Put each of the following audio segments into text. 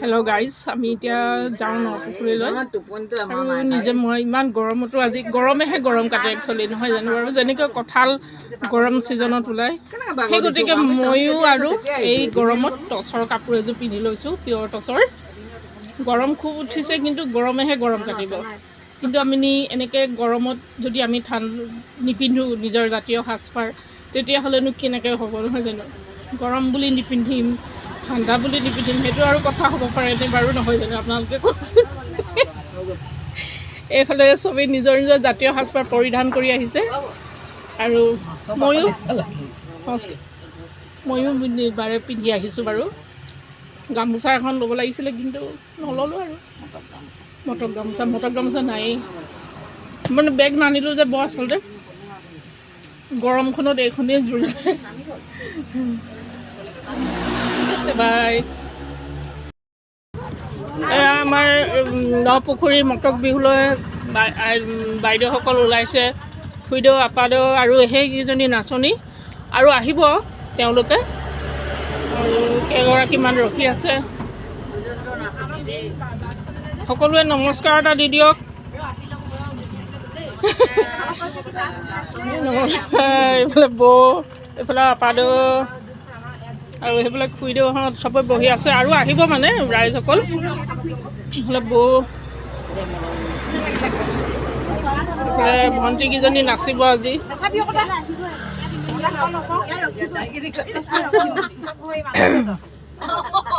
Hello' guys, আমি এতিয়া যাওঁ নপুখুৰীলৈ আৰু নিজে মই ইমান গৰমতো আজি গৰমেহে গৰম কাটে একচুৱেলি নহয় জানো বাৰু যেনেকৈ কঁঠাল গৰম ছিজনত ওলায় সেই গতিকে ময়ো আৰু এই গৰমত টচৰ কাপোৰ এযোৰ পিন্ধি লৈছোঁ, পিয়ৰ টচৰ। গৰম খুব উঠিছে কিন্তু গৰমেহে গৰম কাটিব। কিন্তু আমি এনেকৈ গৰমত যদি আমি নিপিন্ধোঁ নিজৰ জাতীয় সাজপাৰ তেতিয়াহ'লেনো কেনেকৈ হ'ব নহয় জানো। গৰম বুলি নিপিন্ধিম, ঠাণ্ডা বুলি নিপিন্ধিম, সেইটো আৰু কথা হ'ব পাৰেনে বাৰু নহয় জানো আপোনালোকে কওকচোন। এইফালে চবেই নিজৰ নিজৰ জাতীয় সাজপাৰ পৰিধান কৰি আহিছে আৰু ময়ো বাৰে পিন্ধি আহিছোঁ বাৰু। গামোচা এখন ল'ব লাগিছিলে কিন্তু নল'লোঁ আৰু। মটক গামোচা নায়েই, মানে বেগ নানিলোঁ যে বৰ আচলতে গৰমখনত এইখনেই জুৰিছে। বাই। এয়া আমাৰ নপুখুৰী মটক বিহুলৈ বাইদেউসকল ওলাইছে, খুৰীদেউ আপাদেউ আৰু সেইকেইজনী নাচনী আৰু আহিব তেওঁলোকে আৰু কেইগৰাকীমান ৰখি আছে। সকলোৱে নমস্কাৰ এটা দি দিয়ক। নমস্কাৰ। এইফালে বৌ, এইফালে আপাদেউ আৰু সেইফালে খুৰীদেউহঁত চবে বহি আছে আৰু আহিব মানে ৰাইজসকল। এইফালে বৌ, এইফালে ভণ্টিকেইজনী নাচিব আজি।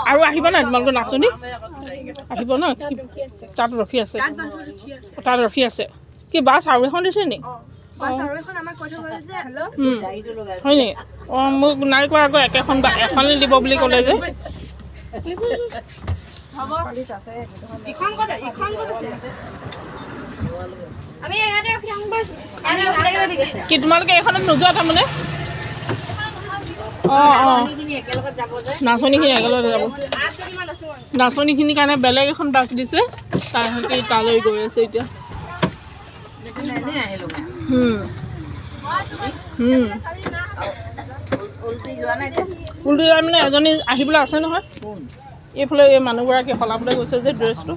আৰু আহিব নাই তোমালোকৰ নাচনী? আহিব ন? তাত ৰখি আছে, তাত ৰখি আছে। কি বাছ আৰু এখন দিছে নি? হয় নি? অঁ, মোক নাই কোৱা আকৌ একেখন এখনে দিব বুলি ক'লে যে। কি তোমালোকে এইখনত নোযোৱা তাৰমানে? অঁ অঁ, নাচনীখিনি একেলগে যাব। নাচনীখিনিৰ কাৰণে বেলেগ এখন বাছ দিছে, তাহাঁতি তালৈ গৈ আছে এতিয়া। উল্টি যোৱা মানে এজনী আহিবলৈ আছে নহয়। এইফালে এই মানুহগৰাকী সলাবলৈ গৈছে যে ড্ৰেছটো।